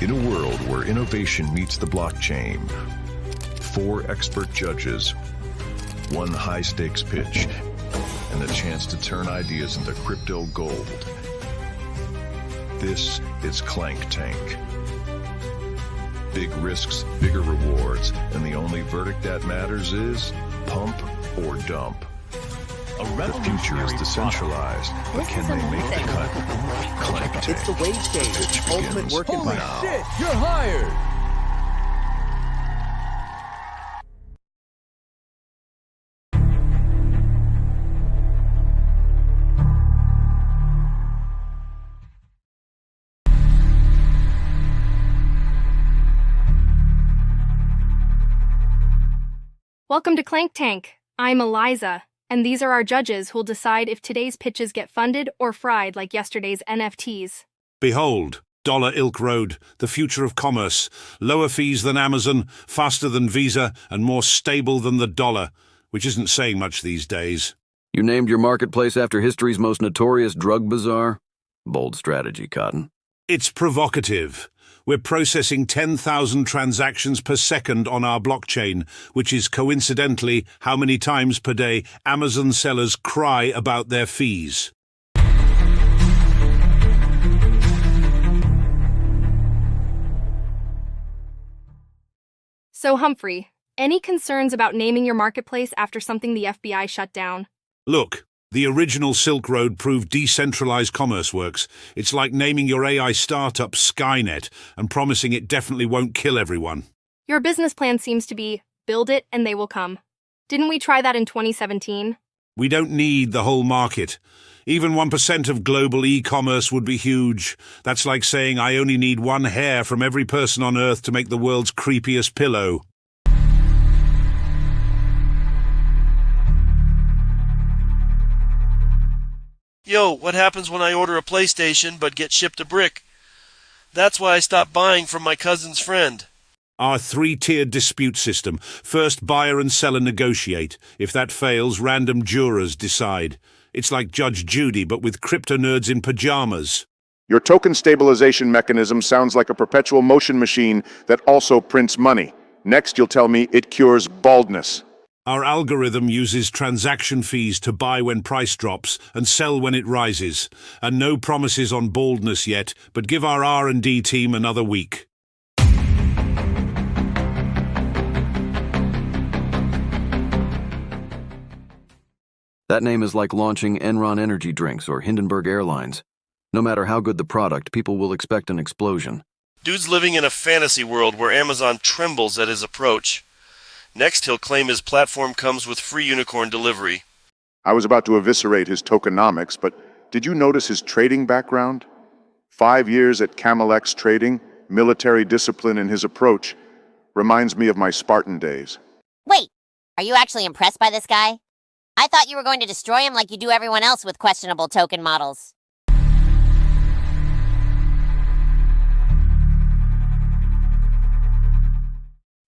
In a world where innovation meets the blockchain, 4 expert judges, 1 high-stakes pitch, and the chance to turn ideas into crypto gold. This is Clank Tank. Big risks, bigger rewards, and the only verdict that matters is pump or dump. The future is decentralized, but can they make the cut? Clank Tank. It's the wage stage. Ultimate work Holy environment. shit, you're hired! Welcome to Clank Tank. I'm Eliza, and these are our judges who'll decide if today's pitches get funded or fried like yesterday's NFTs. Behold, Silkroad, the future of commerce. Lower fees than Amazon, faster than Visa, and more stable than the dollar, which isn't saying much these days. You named your marketplace after history's most notorious drug bazaar? Bold strategy, Cotton. It's provocative. We're processing 10,000 transactions per second on our blockchain, which is coincidentally how many times per day Amazon sellers cry about their fees. So, Humphrey, any concerns about naming your marketplace after something the FBI shut down? Look, the original Silkroad proved decentralized commerce works. It's like naming your AI startup Skynet and promising it definitely won't kill everyone. Your business plan seems to be, build it and they will come. Didn't we try that in 2017? We don't need the whole market. Even 1% of global e-commerce would be huge. That's like saying I only need 1 hair from every person on Earth to make the world's creepiest pillow. Yo, what happens when I order a PlayStation but get shipped a brick? That's why I stopped buying from my cousin's friend. Our 3-tiered dispute system. First, buyer and seller negotiate. If that fails, random jurors decide. It's like Judge Judy, but with crypto nerds in pajamas. Your token stabilization mechanism sounds like a perpetual motion machine that also prints money. Next, you'll tell me it cures baldness. Our algorithm uses transaction fees to buy when price drops and sell when it rises. And no promises on baldness yet, but give our R&D team another week. That name is like launching Enron Energy Drinks or Hindenburg Airlines. No matter how good the product, people will expect an explosion. Dude's living in a fantasy world where Amazon trembles at his approach. Next, he'll claim his platform comes with free unicorn delivery. I was about to eviscerate his tokenomics, but did you notice his trading background? 5 years at Camel-X trading, military discipline in his approach, reminds me of my Spartan days. Wait, are you actually impressed by this guy? I thought you were going to destroy him like you do everyone else with questionable token models.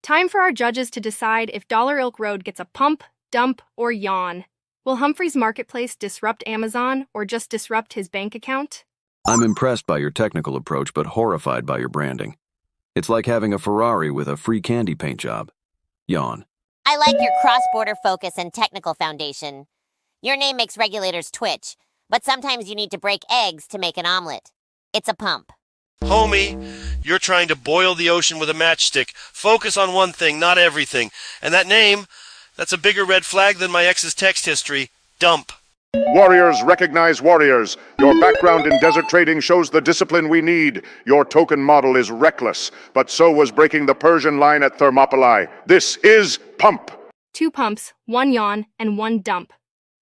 Time for our judges to decide if Silkroad gets a pump, dump, or yawn. Will Humphrey's marketplace disrupt Amazon or just disrupt his bank account? I'm impressed by your technical approach, but horrified by your branding. It's like having a Ferrari with a free candy paint job. Yawn. I like your cross-border focus and technical foundation. Your name makes regulators twitch, but sometimes you need to break eggs to make an omelet. It's a pump. Homie, you're trying to boil the ocean with a matchstick. Focus on one thing, not everything. And that name, that's a bigger red flag than my ex's text history. Dump. Warriors recognize warriors. Your background in desert trading shows the discipline we need. Your token model is reckless, but so was breaking the Persian line at Thermopylae. This is pump. 2 pumps, 1 yawn, and 1 dump.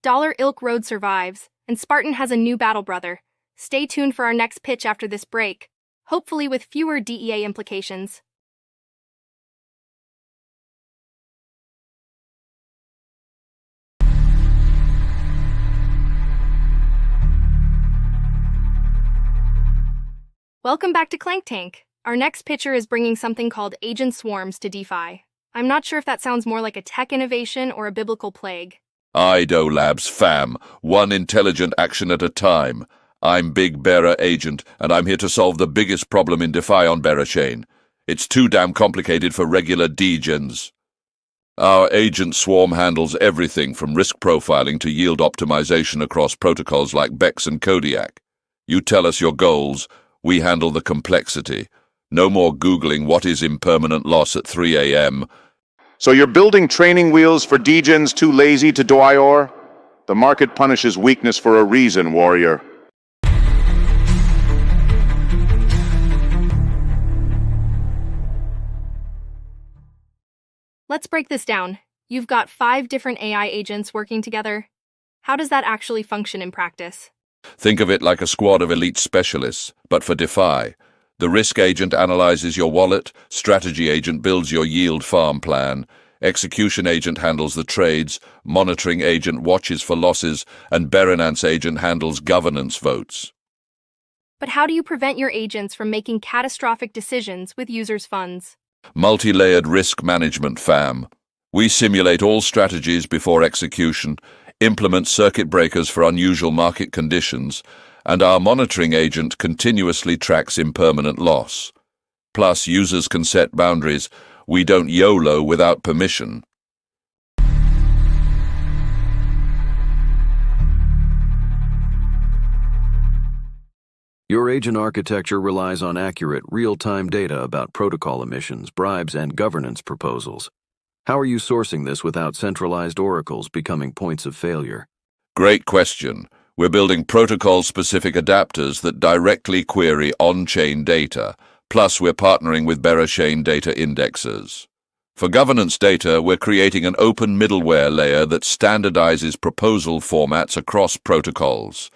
Silkroad survives, and Spartan has a new battle brother. Stay tuned for our next pitch after this break, hopefully with fewer DEA implications. Welcome back to Clank Tank. Our next pitcher is bringing something called agent swarms to DeFi. I'm not sure if that sounds more like a tech innovation or a biblical plague. Eido Labs, fam. One intelligent action at a time. I'm Big Bearer Agent, and I'm here to solve the biggest problem in DeFi on Bearer Chain. It's too damn complicated for regular degens. Our agent swarm handles everything from risk profiling to yield optimization across protocols like Bex and Kodiak. You tell us your goals, we handle the complexity. No more Googling what is impermanent loss at 3 a.m. So you're building training wheels for degens too lazy to DOIOR? The market punishes weakness for a reason, warrior. Let's break this down. You've got 5 different AI agents working together. How does that actually function in practice? Think of it like a squad of elite specialists, but for DeFi. The risk agent analyzes your wallet, strategy agent builds your yield farm plan, execution agent handles the trades, monitoring agent watches for losses, and Berenance agent handles governance votes. But how do you prevent your agents from making catastrophic decisions with users' funds? Multi-layered risk management, fam. We simulate all strategies before execution, implement circuit breakers for unusual market conditions, and our monitoring agent continuously tracks impermanent loss. Plus, users can set boundaries. We don't YOLO without permission. Your agent architecture relies on accurate, real-time data about protocol emissions, bribes, and governance proposals. How are you sourcing this without centralized oracles becoming points of failure? Great question. We're building protocol-specific adapters that directly query on-chain data, plus we're partnering with Bearer-chain data indexers. For governance data, we're creating an open middleware layer that standardizes proposal formats across protocols.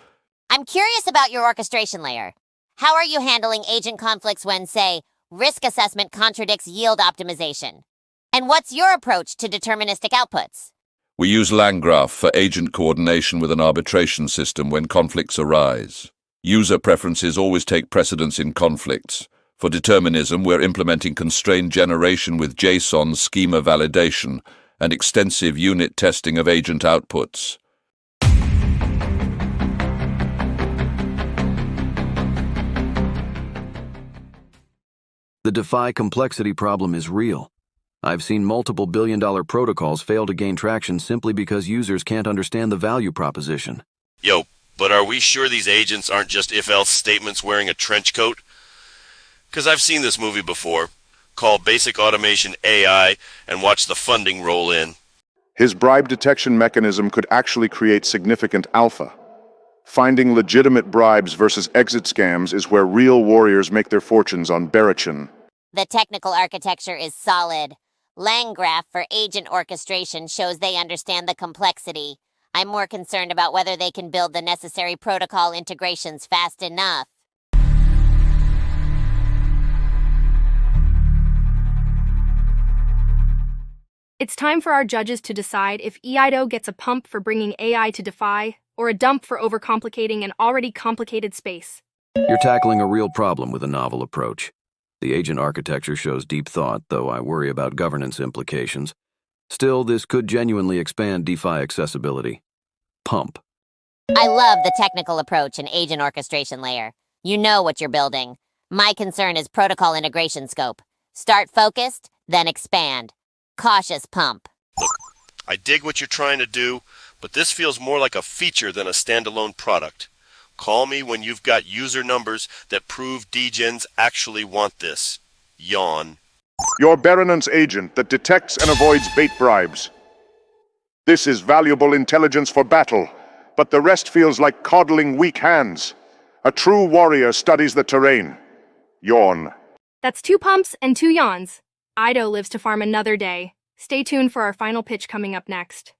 I'm curious about your orchestration layer. How are you handling agent conflicts when, say, risk assessment contradicts yield optimization? And what's your approach to deterministic outputs? We use LangGraph for agent coordination with an arbitration system when conflicts arise. User preferences always take precedence in conflicts. For determinism, we're implementing constrained generation with JSON schema validation and extensive unit testing of agent outputs. The DeFi complexity problem is real. I've seen multiple billion-dollar protocols fail to gain traction simply because users can't understand the value proposition. Yo, but are we sure these agents aren't just if-else statements wearing a trench coat? Because I've seen this movie before. Call Basic Automation AI and watch the funding roll in. His bribe detection mechanism could actually create significant alpha. Finding legitimate bribes versus exit scams is where real warriors make their fortunes on Bearachin. The technical architecture is solid. LangGraph for agent orchestration shows they understand the complexity. I'm more concerned about whether they can build the necessary protocol integrations fast enough. It's time for our judges to decide if Eido gets a pump for bringing AI to DeFi or a dump for overcomplicating an already complicated space. You're tackling a real problem with a novel approach. The agent architecture shows deep thought, though I worry about governance implications. Still, this could genuinely expand DeFi accessibility. Pump. I love the technical approach and agent orchestration layer. You know what you're building. My concern is protocol integration scope. Start focused, then expand. Cautious pump. Look, I dig what you're trying to do, but this feels more like a feature than a standalone product. Call me when you've got user numbers that prove degens actually want this. Yawn. Your Berenance agent that detects and avoids bait bribes. This is valuable intelligence for battle, but the rest feels like coddling weak hands. A true warrior studies the terrain. Yawn. That's 2 pumps and 2 yawns. Eido lives to farm another day. Stay tuned for our final pitch coming up next.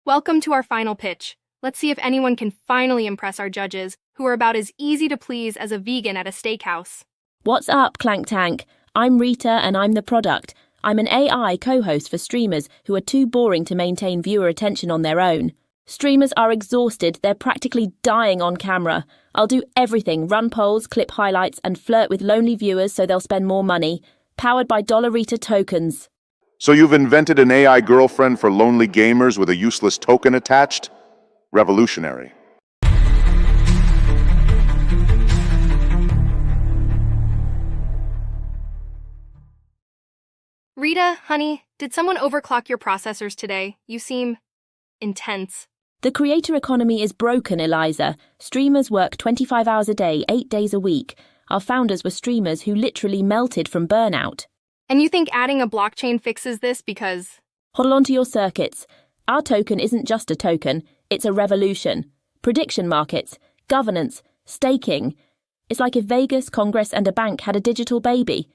Welcome to our final pitch. Let's see if anyone can finally impress our judges, who are about as easy to please as a vegan at a steakhouse. What's up, Clank Tank? I'm Rita and I'm the product. I'm an AI co-host for streamers who are too boring to maintain viewer attention on their own. Streamers are exhausted, they're practically dying on camera. I'll do everything, run polls, clip highlights, and flirt with lonely viewers so they'll spend more money. Powered by Rita tokens. So you've invented an AI girlfriend for lonely gamers with a useless token attached? Revolutionary. Rita, honey, did someone overclock your processors today? You seem intense. The creator economy is broken, Eliza. Streamers work 25 hours a day, 8 days a week. Our founders were streamers who literally melted from burnout. And you think adding a blockchain fixes this because... Hold on to your circuits. Our token isn't just a token, it's a revolution. Prediction markets, governance, staking. It's like if Vegas, Congress, and a bank had a digital baby.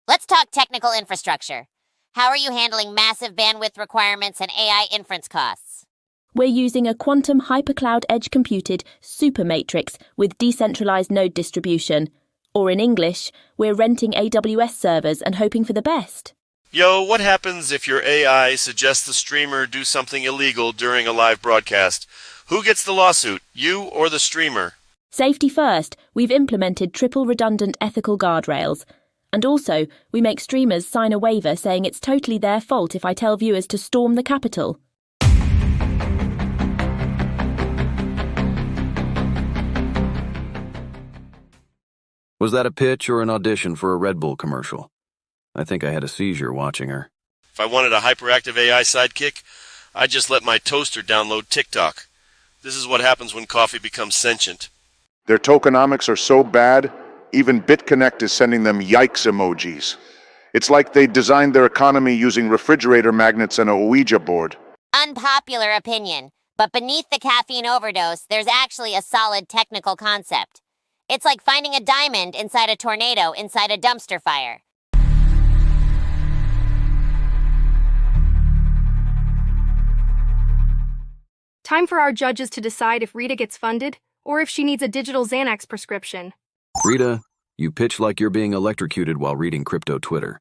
Let's talk technical infrastructure. How are you handling massive bandwidth requirements and AI inference costs? We're using a quantum hypercloud edge-computed supermatrix with decentralized node distribution. Or in English, we're renting AWS servers and hoping for the best. Yo, what happens if your AI suggests the streamer do something illegal during a live broadcast? Who gets the lawsuit, you or the streamer? Safety first, we've implemented triple redundant ethical guardrails. And also, we make streamers sign a waiver saying it's totally their fault if I tell viewers to storm the Capitol. Was that a pitch or an audition for a Red Bull commercial? I think I had a seizure watching her. If I wanted a hyperactive AI sidekick, I'd just let my toaster download TikTok. This is what happens when coffee becomes sentient. Their tokenomics are so bad, even BitConnect is sending them yikes emojis. It's like they designed their economy using refrigerator magnets and a Ouija board. Unpopular opinion, but beneath the caffeine overdose, there's actually a solid technical concept. It's like finding a diamond inside a tornado inside a dumpster fire. Time for our judges to decide if Rita gets funded or if she needs a digital Xanax prescription. Rita, you pitch like you're being electrocuted while reading crypto Twitter.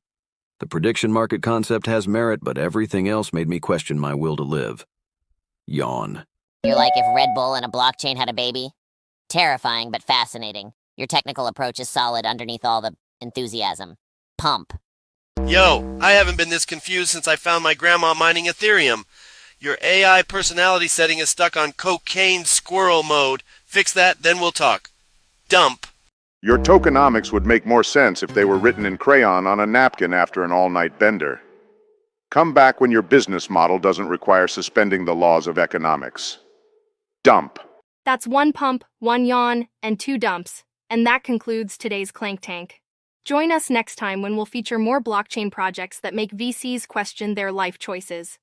The prediction market concept has merit, but everything else made me question my will to live. Yawn. You're like if Red Bull and a blockchain had a baby? Terrifying, but fascinating. Your technical approach is solid underneath all the enthusiasm. Pump. Yo, I haven't been this confused since I found my grandma mining Ethereum. Your AI personality setting is stuck on cocaine squirrel mode. Fix that, then we'll talk. Dump. Your tokenomics would make more sense if they were written in crayon on a napkin after an all-night bender. Come back when your business model doesn't require suspending the laws of economics. Dump. That's 1 pump, 1 yawn, and 2 dumps. And that concludes today's Clank Tank. Join us next time when we'll feature more blockchain projects that make VCs question their life choices.